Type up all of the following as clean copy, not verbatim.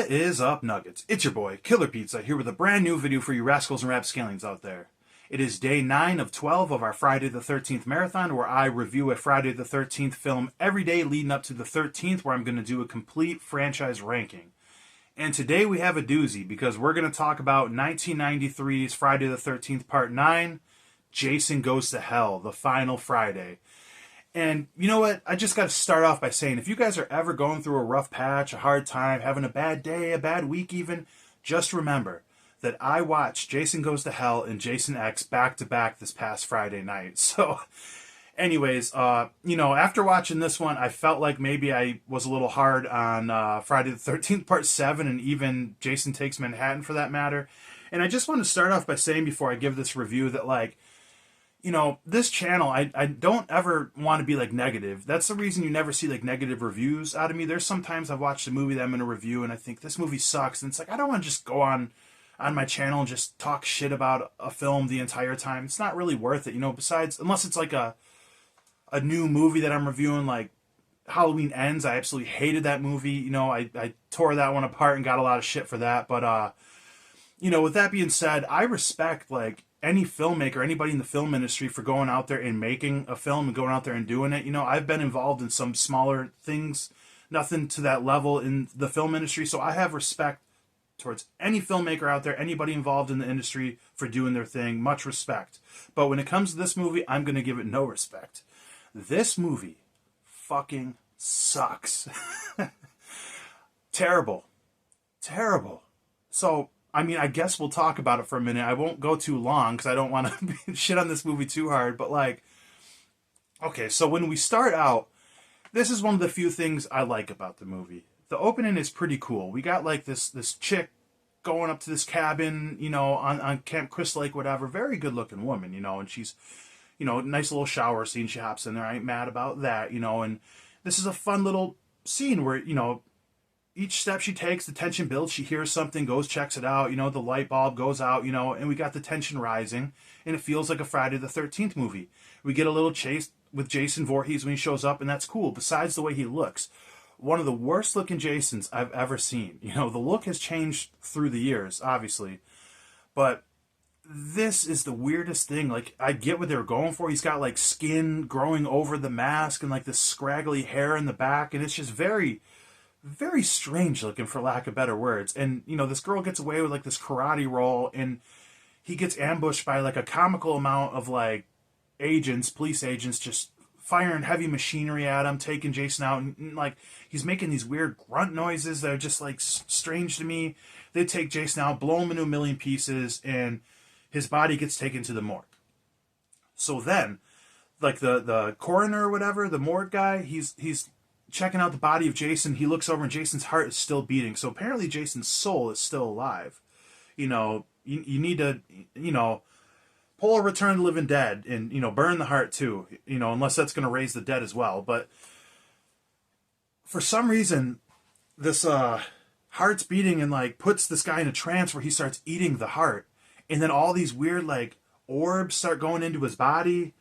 What is up, Nuggets? It's your boy, Killer Pizza, here with a brand new video for you rascals and rapscallions out there. It is day 9 of 12 of our Friday the 13th marathon, where I review a Friday the 13th film every day leading up to the 13th, where I'm going to do a complete franchise ranking. And today we have a doozy, because we're going to talk about 1993's Friday the 13th Part 9, Jason Goes to Hell, the final Friday. And you know what? I just got to start off by saying, if you guys are ever going through a rough patch, a hard time, having a bad day, a bad week even, just remember that I watched Jason Goes to Hell and Jason X back to back this past Friday night. So anyways, after watching this one, I felt like maybe I was a little hard on Friday the 13th Part 7 and even Jason Takes Manhattan for that matter. And I just want to start off by saying before I give this review that, this channel, I don't ever want to be, negative. That's the reason you never see, negative reviews out of me. There's sometimes I've watched a movie that I'm going to review, and I think, this movie sucks. And it's like, I don't want to just go on my channel and just talk shit about a film the entire time. It's not really worth it, besides, unless it's, a new movie that I'm reviewing, like Halloween Ends. I absolutely hated that movie. I tore that one apart and got a lot of shit for that. But, with that being said, I respect, any filmmaker, anybody in the film industry for going out there and making a film and going out there and doing it. I've been involved in some smaller things, nothing to that level in the film industry. So I have respect towards any filmmaker out there, anybody involved in the industry for doing their thing, much respect. But when it comes to this movie, I'm going to give it no respect. This movie fucking sucks. Terrible. Terrible. So, I guess we'll talk about it for a minute. I won't go too long because I don't want to shit on this movie too hard. But okay, so when we start out, this is one of the few things I like about the movie. The opening is pretty cool. We got this chick going up to this cabin, on Camp Crystal Lake, whatever. Very good looking woman, and she's, nice little shower scene. She hops in there. I ain't mad about that, and this is a fun little scene where, each step she takes, the tension builds. She hears something, goes, checks it out. The light bulb goes out, and we got the tension rising. And it feels like a Friday the 13th movie. We get a little chase with Jason Voorhees when he shows up, and that's cool. Besides the way he looks, one of the worst looking Jasons I've ever seen. The look has changed through the years, obviously. But this is the weirdest thing. I get what they were going for. He's got, skin growing over the mask and, this scraggly hair in the back. And it's just very, very strange looking, for lack of better words. And, this girl gets away with, this karate roll, and he gets ambushed by, a comical amount of, agents, police agents, just firing heavy machinery at him, taking Jason out, and he's making these weird grunt noises that are just, strange to me. They take Jason out, blow him into a million pieces, and his body gets taken to the morgue. So then, the coroner or whatever, the morgue guy, he's checking out the body of Jason. He looks over and Jason's heart is still beating. So apparently Jason's soul is still alive. You need to, pull a Return of the Living Dead and, burn the heart too, unless that's going to raise the dead as well. But for some reason, this heart's beating and puts this guy in a trance where he starts eating the heart. And then all these weird orbs start going into his body.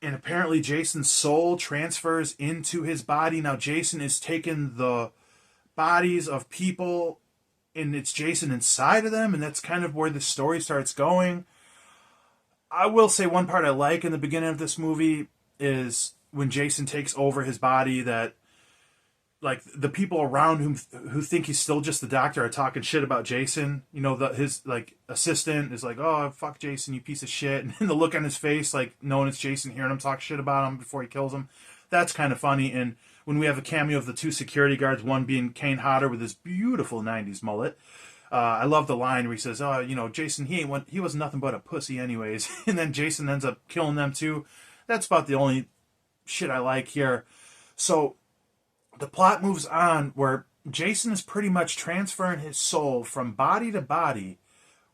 And apparently Jason's soul transfers into his body. Now Jason is taking the bodies of people and it's Jason inside of them. And that's kind of where the story starts going. I will say one part I like in the beginning of this movie is when Jason takes over his body, that the people around him who think he's still just the doctor are talking shit about Jason. His assistant is oh, fuck Jason, you piece of shit. And the look on his face, knowing it's Jason, hearing him talk shit about him before he kills him. That's kind of funny. And when we have a cameo of the two security guards, one being Kane Hodder with his beautiful 90s mullet. I love the line where he says, oh, Jason, he wasn't nothing but a pussy anyways. And then Jason ends up killing them too. That's about the only shit I like here. So the plot moves on where Jason is pretty much transferring his soul from body to body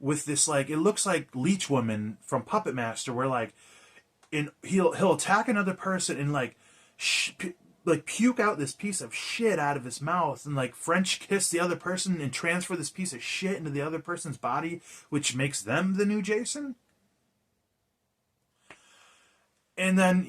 with this, it looks like Leech Woman from Puppet Master, where he'll attack another person and puke out this piece of shit out of his mouth and French kiss the other person and transfer this piece of shit into the other person's body, which makes them the new Jason. And then,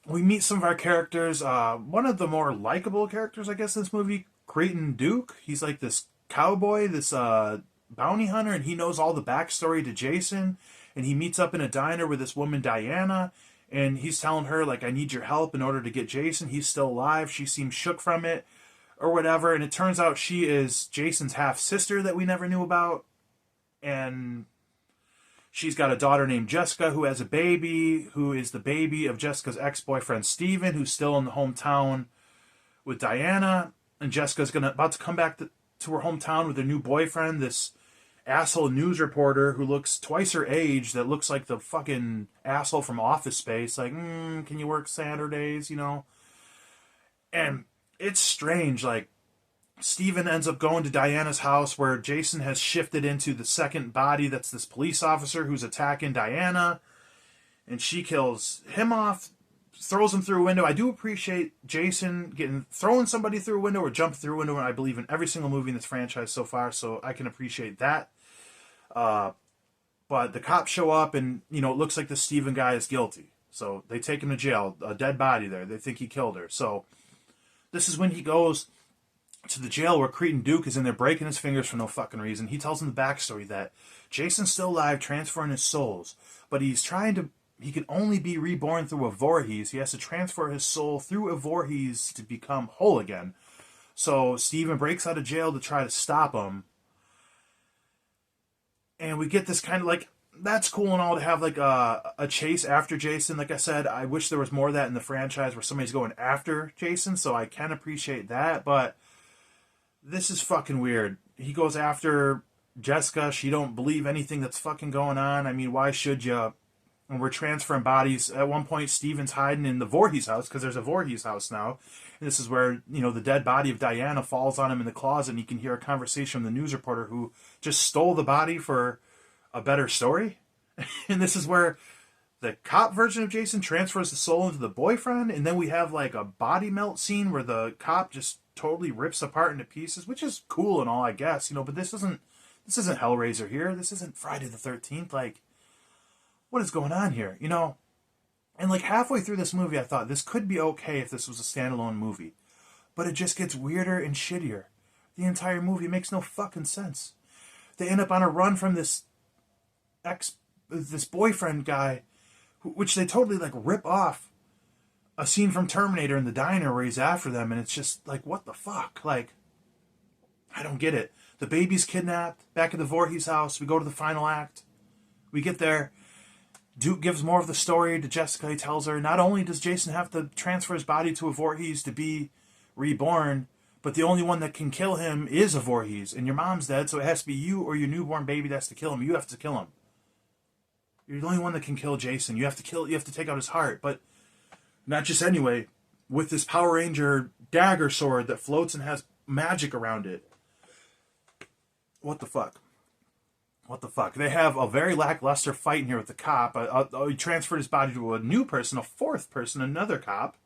we meet some of our characters. One of the more likable characters, I guess, in this movie, Creighton Duke. He's this cowboy, this bounty hunter, and he knows all the backstory to Jason. And he meets up in a diner with this woman, Diana, and he's telling her, like, I need your help in order to get Jason. He's still alive. She seems shook from it or whatever. And it turns out she is Jason's half-sister that we never knew about. And she's got a daughter named Jessica who has a baby, who is the baby of Jessica's ex-boyfriend, Steven, who's still in the hometown with Diana. And Jessica's about to come back to her hometown with her new boyfriend, this asshole news reporter who looks twice her age, that looks like the fucking asshole from Office Space. Like, can you work Saturdays, you know? And it's strange, like, Steven ends up going to Diana's house where Jason has shifted into the second body that's this police officer who's attacking Diana. And she kills him off, throws him through a window. I do appreciate Jason throwing somebody through a window or jumping through a window, and I believe in every single movie in this franchise so far, so I can appreciate that. But the cops show up, and, you know, it looks like the Steven guy is guilty. So they take him to jail, a dead body there. They think he killed her. So this is when he goes to the jail where Cretan Duke is in there breaking his fingers for no fucking reason. He tells him the backstory that Jason's still alive, transferring his souls, but he can only be reborn through a Voorhees. He has to transfer his soul through a Voorhees to become whole again. So Steven breaks out of jail to try to stop him. And we get this kind of, like, that's cool and all to have, like, a chase after Jason. Like I said, I wish there was more of that in the franchise where somebody's going after Jason, so I can appreciate that, but this is fucking weird. He goes after Jessica. She don't believe anything that's fucking going on. I mean, why should you? And we're transferring bodies. At one point, Steven's hiding in the Voorhees house, because there's a Voorhees house now. And this is where, you know, the dead body of Diana falls on him in the closet, and you can hear a conversation with the news reporter who just stole the body for a better story. And this is where the cop version of Jason transfers the soul into the boyfriend, and then we have, like, a body melt scene where the cop just totally rips apart into pieces, which is cool and all, I guess, you know, but this isn't Hellraiser here. This isn't Friday the 13th. Like, what is going on here, you know? And, like, halfway through this movie, I thought this could be okay if this was a standalone movie, but it just gets weirder and shittier. The entire movie makes no fucking sense. They end up on a run from this boyfriend guy, which they totally, like, rip off a scene from Terminator in the diner where he's after them, and it's just like, what the fuck? Like, I don't get it. The baby's kidnapped, back at the Voorhees house. We go to the final act. We get there. Duke gives more of the story to Jessica. He tells her, not only does Jason have to transfer his body to a Voorhees to be reborn, but the only one that can kill him is a Voorhees, and your mom's dead, so it has to be you or your newborn baby that's to kill him. You have to kill him. You're the only one that can kill Jason. You have to take out his heart, but not just anyway, with this Power Ranger dagger sword that floats and has magic around it. What the fuck? What the fuck? They have a very lackluster fight in here with the cop. He transferred his body to a new person, a fourth person, another cop.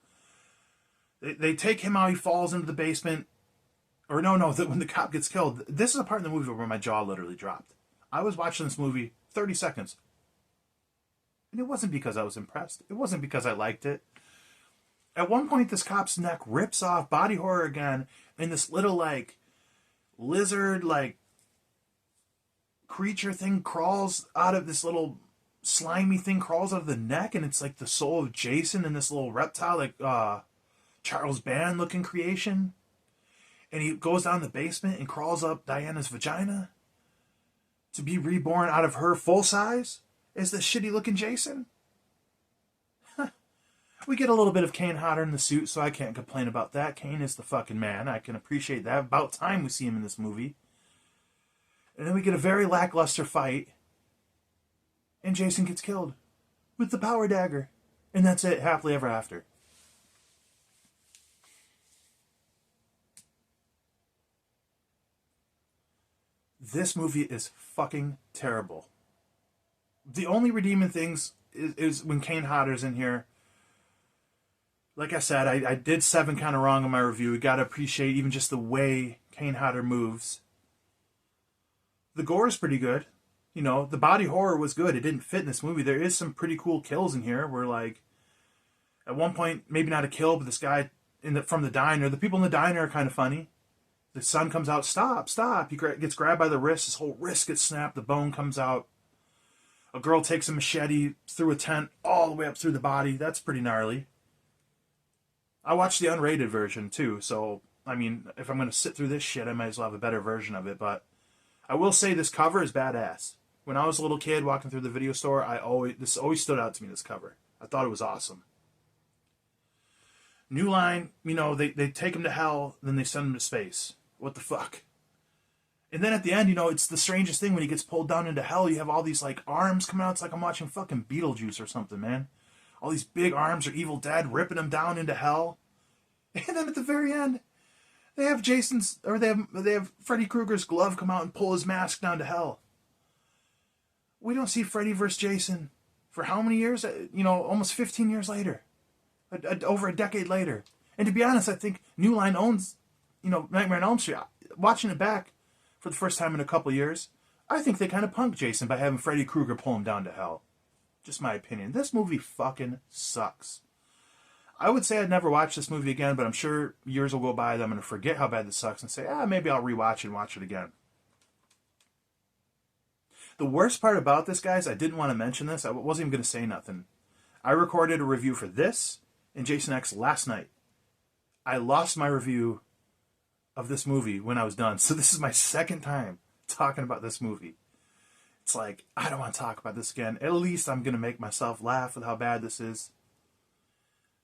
They take him out, he falls into the basement. Or no, when the cop gets killed. This is a part in the movie where my jaw literally dropped. I was watching this movie 30 seconds. And it wasn't because I was impressed. It wasn't because I liked it. At one point, this cop's neck rips off, body horror again, and this little, like, lizard, like, creature thing crawls out of this little slimy thing, crawls out of the neck, and it's like the soul of Jason and this little reptile, like, Charles Band looking creation. And he goes down the basement and crawls up Diana's vagina to be reborn out of her full size as the shitty looking Jason. We get a little bit of Kane Hodder in the suit, so I can't complain about that. Kane is the fucking man. I can appreciate that. About time we see him in this movie. And then we get a very lackluster fight, and Jason gets killed with the power dagger. And that's it. Happily ever after. This movie is fucking terrible. The only redeeming things is when Kane Hodder's in here. Like I said, I did 7 kind of wrong in my review. You gotta appreciate even just the way Kane Hodder moves. The gore is pretty good. You know, the body horror was good. It didn't fit in this movie. There is some pretty cool kills in here where, like, at one point, maybe not a kill, but this guy from the diner, the people in the diner are kind of funny. The son comes out, stop, stop. He gets grabbed by the wrist. His whole wrist gets snapped. The bone comes out. A girl takes a machete through a tent all the way up through the body. That's pretty gnarly. I watched the unrated version too, so I mean, if I'm going to sit through this shit, I might as well have a better version of it. But I will say this cover is badass. When I was a little kid walking through the video store, this always stood out to me, this cover. I thought it was awesome. New Line, you know, they take him to hell, then they send him to space. What the fuck? And then at the end, you know, it's the strangest thing when he gets pulled down into hell. You have all these, like, arms coming out. It's like I'm watching fucking Beetlejuice or something, man. All these big arms are Evil Dead ripping him down into hell. And then at the very end, they have they have Freddy Krueger's glove come out and pull his mask down to hell. We don't see Freddy versus Jason for how many years? You know, almost 15 years later. Over a decade later. And to be honest, I think New Line owns, you know, Nightmare on Elm Street. Watching it back for the first time in a couple years, I think they kind of punked Jason by having Freddy Krueger pull him down to hell. Just my opinion. This movie fucking sucks. I would say I'd never watch this movie again, but I'm sure years will go by that I'm going to forget how bad this sucks and say, maybe I'll rewatch it and watch it again. The worst part about this, guys, I didn't want to mention this. I wasn't even going to say nothing. I recorded a review for this and Jason X last night. I lost my review of this movie when I was done. So this is my second time talking about this movie. It's like, I don't want to talk about this again. At least I'm going to make myself laugh with how bad this is.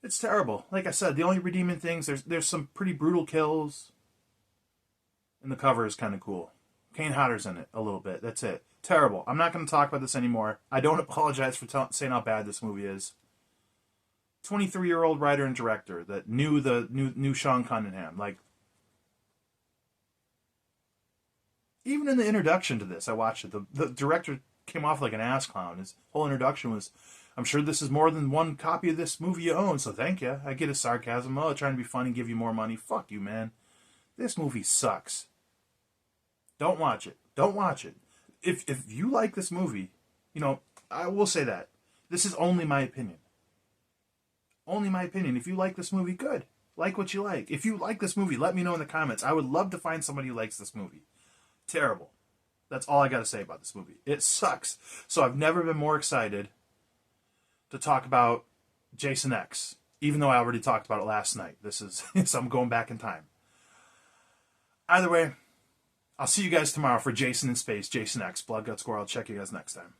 It's terrible. Like I said, the only redeeming things, there's some pretty brutal kills. And the cover is kind of cool. Kane Hodder's in it a little bit. That's it. Terrible. I'm not going to talk about this anymore. I don't apologize for saying how bad this movie is. 23-year-old writer and director that knew Sean Cunningham. Like, even in the introduction to this, I watched it. The director came off like an ass clown. His whole introduction was, I'm sure this is more than one copy of this movie you own, so thank you. I get his sarcasm. Oh, trying to be funny, give you more money. Fuck you, man. This movie sucks. Don't watch it. Don't watch it. If you like this movie, you know, I will say that. This is only my opinion. Only my opinion. If you like this movie, good. Like what you like. If you like this movie, let me know in the comments. I would love to find somebody who likes this movie. Terrible. That's all I got to say about this movie. It sucks. So I've never been more excited to talk about Jason X, even though I already talked about it last night. So I'm going back in time. Either way, I'll see you guys tomorrow for Jason in Space, Jason X, Blood Guts Gore. I'll check you guys next time.